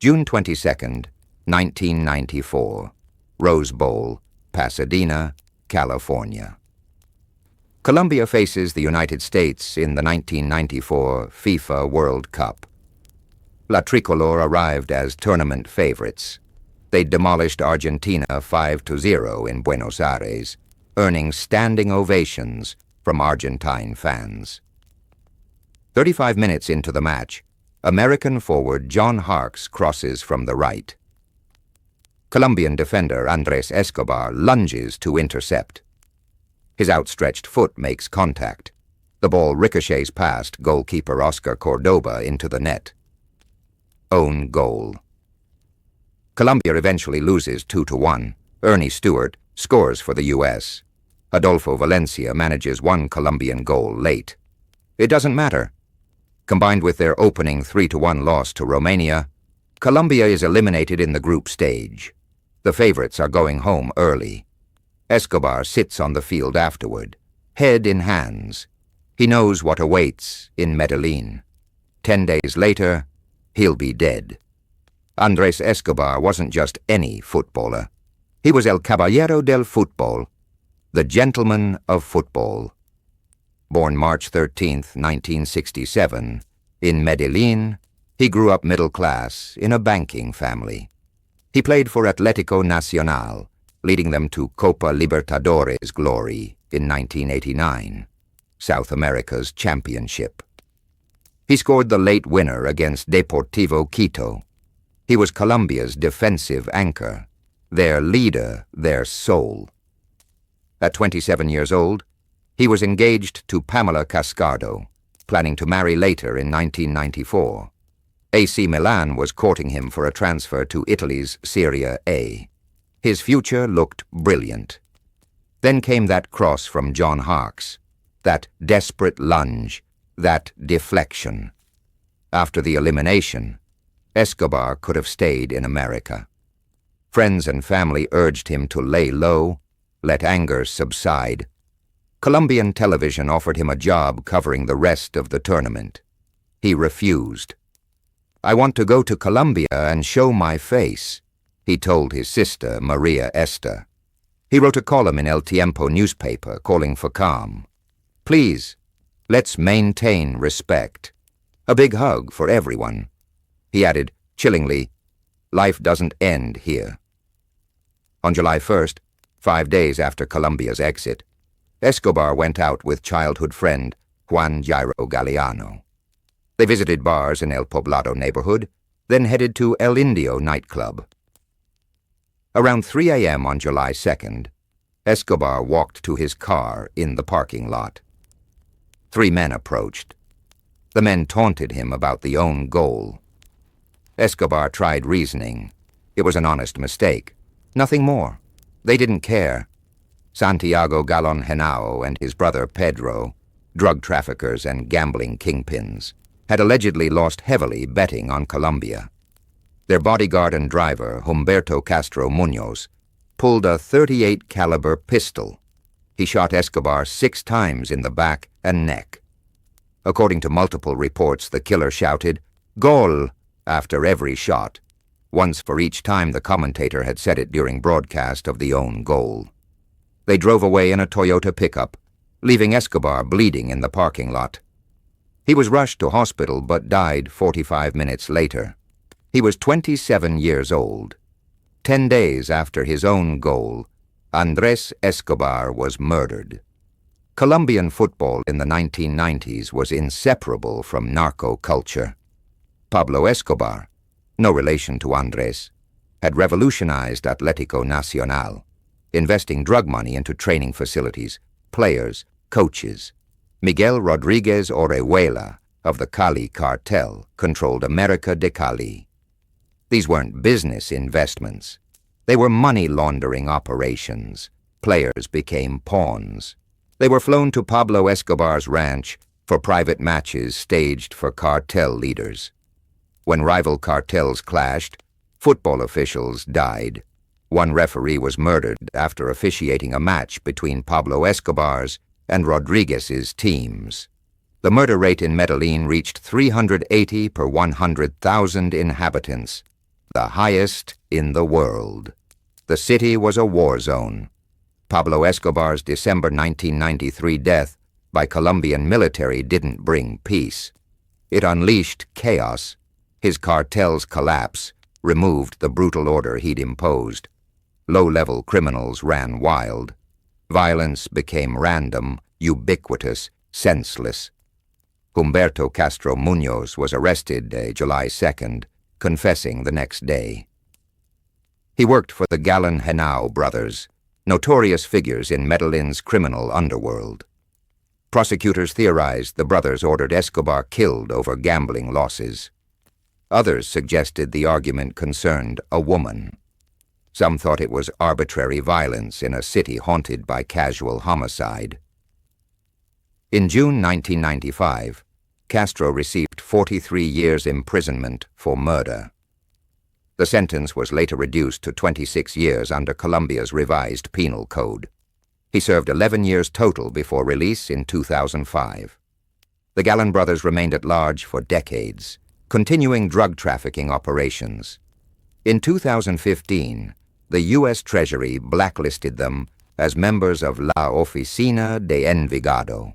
June 22nd, 1994, Rose Bowl, Pasadena, California. Colombia faces the United States in the 1994 FIFA World Cup. La Tricolor arrived as tournament favorites. They demolished Argentina 5-0 in Buenos Aires, earning standing ovations from Argentine fans. 35 minutes into the match, American forward John Harkes crosses from the right. Colombian defender Andrés Escobar lunges to intercept. His outstretched foot makes contact. The ball ricochets past goalkeeper Oscar Cordoba into the net. Own goal. Colombia eventually loses 2-1. Ernie Stewart scores for the U.S. Adolfo Valencia manages one Colombian goal late. It doesn't matter. Combined with their opening 3-1 loss to Romania, Colombia is eliminated in the group stage. The favorites are going home early. Escobar sits on the field afterward, head in hands. He knows what awaits in Medellín. 10 days later, he'll be dead. Andrés Escobar wasn't just any footballer. He was el Caballero del Fútbol, the gentleman of football. Born March 13, 1967, in Medellín, he grew up middle class in a banking family. He played for Atlético Nacional, leading them to Copa Libertadores glory in 1989, South America's championship. He scored the late winner against Deportivo Quito. He was Colombia's defensive anchor, their leader, their soul. At 27 years old, he was engaged to Pamela Cascardo, planning to marry later in 1994. AC Milan was courting him for a transfer to Italy's Serie A. His future looked brilliant. Then came that cross from John Harkes, that desperate lunge, that deflection. After the elimination, Escobar could have stayed in America. Friends and family urged him to lay low, let anger subside. Colombian television offered him a job covering the rest of the tournament. He refused. "I want to go to Colombia and show my face," he told his sister, Maria Esther. He wrote a column in El Tiempo newspaper calling for calm. "Please, let's maintain respect. A big hug for everyone." He added, chillingly, "Life doesn't end here." On July 1st, 5 days after Colombia's exit, Escobar went out with childhood friend Juan Jairo Galeano. They visited bars in El Poblado neighborhood, then headed to El Indio nightclub. Around 3 a.m. on July 2nd, Escobar walked to his car in the parking lot. 3 men approached. The men taunted him about the own goal. Escobar tried reasoning. It was an honest mistake. Nothing more. They didn't care. Santiago Galon Henao and his brother Pedro, drug traffickers and gambling kingpins, had allegedly lost heavily betting on Colombia. Their bodyguard and driver, Humberto Castro Munoz, pulled a .38 caliber pistol. He shot Escobar 6 times in the back and neck. According to multiple reports, the killer shouted, "Gol!" after every shot, once for each time the commentator had said it during broadcast of the own goal. They drove away in a Toyota pickup, leaving Escobar bleeding in the parking lot. He was rushed to hospital but died 45 minutes later. He was 27 years old. 10 days after his own goal, Andrés Escobar was murdered. Colombian football in the 1990s was inseparable from narco culture. Pablo Escobar, no relation to Andrés, had revolutionized Atlético Nacional, investing drug money into training facilities, players, coaches. Miguel Rodríguez Orejuela of the Cali cartel controlled America de Cali. These weren't business investments. They were money laundering operations. Players became pawns. They were flown to Pablo Escobar's ranch for private matches staged for cartel leaders. When rival cartels clashed, football officials died. One referee was murdered after officiating a match between Pablo Escobar's and Rodriguez's teams. The murder rate in Medellín reached 380 per 100,000 inhabitants. the highest in the world. The city was a war zone. Pablo Escobar's December 1993 death by Colombian military didn't bring peace. It unleashed chaos. His cartel's collapse removed the brutal order he'd imposed. Low-level criminals ran wild. Violence became random, ubiquitous, senseless. Humberto Castro Muñoz was arrested July 2nd, confessing the next day. He worked for the Galán Henao brothers, notorious figures in Medellin's criminal underworld. Prosecutors theorized the brothers ordered Escobar killed over gambling losses. Others suggested the argument concerned a woman. Some thought it was arbitrary violence in a city haunted by casual homicide. In June 1995, Castro received 43 years imprisonment for murder. The sentence was later reduced to 26 years under Colombia's revised penal code. He served 11 years total before release in 2005. The Galán brothers remained at large for decades, continuing drug trafficking operations. In 2015, the U.S. Treasury blacklisted them as members of La Oficina de Envigado,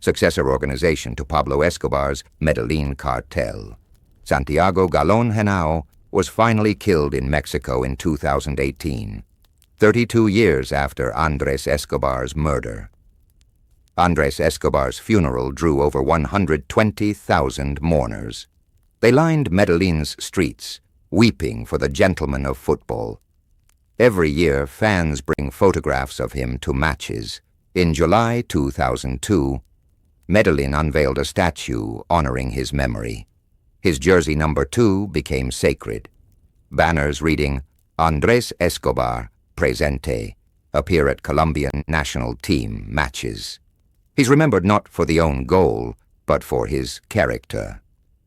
successor organization to Pablo Escobar's Medellín cartel. Santiago Galán Henao was finally killed in Mexico in 2018, 32 years after Andrés Escobar's murder. Andrés Escobar's funeral drew over 120,000 mourners. They lined Medellin's streets, weeping for the gentleman of football. Every year, fans bring photographs of him to matches. In July 2002, Medellin unveiled a statue honoring his memory. His jersey number 2 became sacred. Banners reading, Andrés Escobar, presente, appear at Colombian national team matches. He's remembered not for the own goal, but for his character.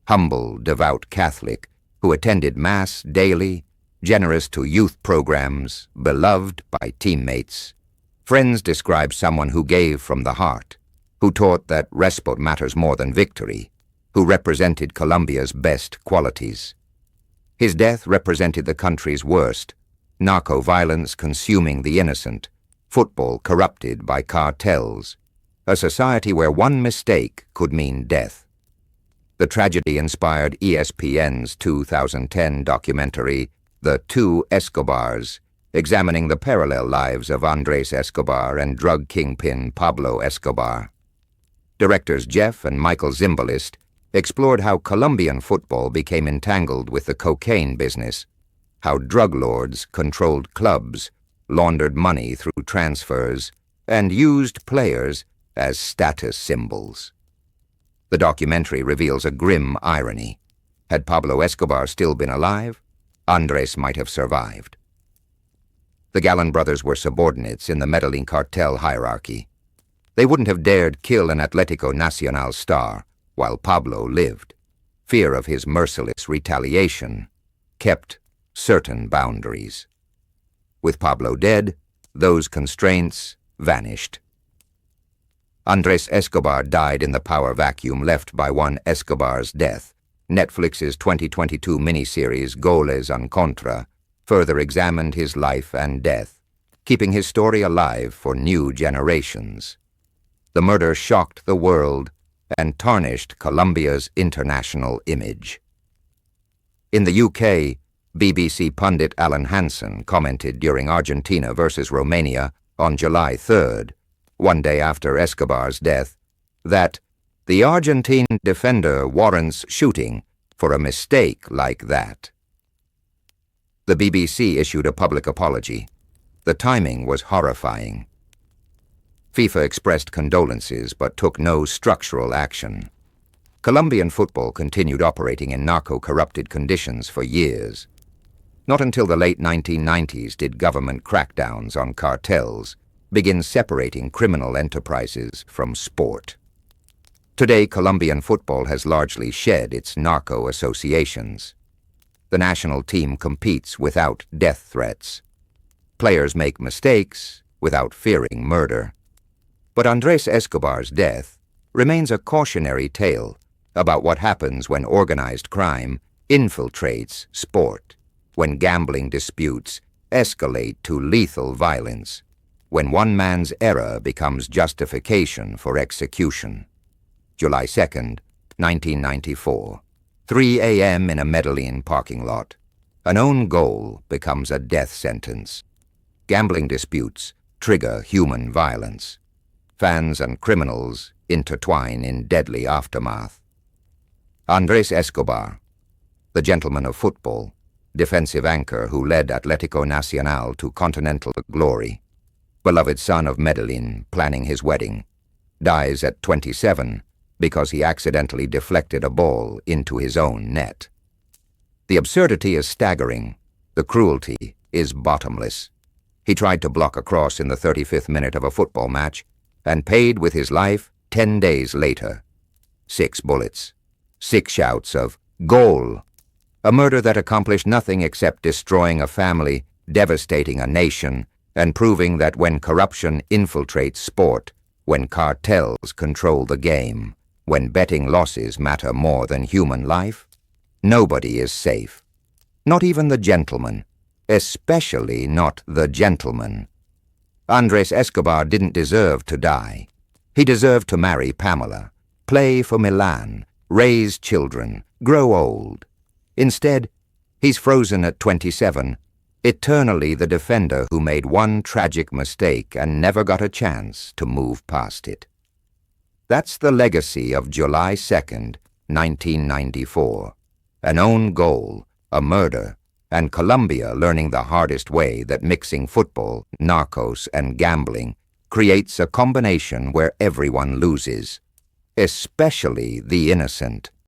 Humble, devout Catholic who attended Mass daily, generous to youth programs, beloved by teammates. Friends describe someone who gave from the heart, who taught that respite matters more than victory, who represented Colombia's best qualities. His death represented the country's worst, narco violence consuming the innocent, football corrupted by cartels, a society where one mistake could mean death. The tragedy inspired ESPN's 2010 documentary, The Two Escobars, examining the parallel lives of Andrés Escobar and drug kingpin Pablo Escobar. Directors Jeff and Michael Zimbalist explored how Colombian football became entangled with the cocaine business, how drug lords controlled clubs, laundered money through transfers, and used players as status symbols. The documentary reveals a grim irony. Had Pablo Escobar still been alive, Andrés might have survived. The Galán brothers were subordinates in the Medellin cartel hierarchy. They wouldn't have dared kill an Atlético Nacional star while Pablo lived. Fear of his merciless retaliation kept certain boundaries. With Pablo dead, those constraints vanished. Andrés Escobar died in the power vacuum left by one Escobar's death. Netflix's 2022 miniseries Goles en Contra further examined his life and death, keeping his story alive for new generations. The murder shocked the world and tarnished Colombia's international image. In the UK, BBC pundit Alan Hansen commented during Argentina versus Romania on July 3rd, one day after Escobar's death, that the Argentine defender warrants shooting for a mistake like that. The BBC issued a public apology. The timing was horrifying. FIFA expressed condolences but took no structural action. Colombian football continued operating in narco-corrupted conditions for years. Not until the late 1990s did government crackdowns on cartels begin separating criminal enterprises from sport. Today, Colombian football has largely shed its narco associations. The national team competes without death threats. Players make mistakes without fearing murder. But Andrés Escobar's death remains a cautionary tale about what happens when organized crime infiltrates sport. when gambling disputes escalate to lethal violence, when one man's error becomes justification for execution. July 2nd, 1994, 3 a.m. in a Medellín parking lot. An own goal becomes a death sentence. Gambling disputes trigger human violence. Fans and criminals intertwine in deadly aftermath. Andrés Escobar, the gentleman of football, defensive anchor who led Atlético Nacional to continental glory, beloved son of Medellín planning his wedding, dies at 27 because he accidentally deflected a ball into his own net. The absurdity is staggering. The cruelty is bottomless. He tried to block a cross in the 35th minute of a football match and paid with his life 10 days later. 6 bullets, 6 shouts of "Goal!" A murder that accomplished nothing except destroying a family, devastating a nation, and proving that when corruption infiltrates sport, when cartels control the game, when betting losses matter more than human life, nobody is safe. Not even the gentleman, especially not the gentleman. Andrés Escobar didn't deserve to die. He deserved to marry Pamela, play for Milan, raise children, grow old. Instead, he's frozen at 27, eternally the defender who made one tragic mistake and never got a chance to move past it. That's the legacy of July 2nd, 1994. An own goal, a murder, and Colombia learning the hardest way that mixing football, narcos, and gambling creates a combination where everyone loses, especially the innocent.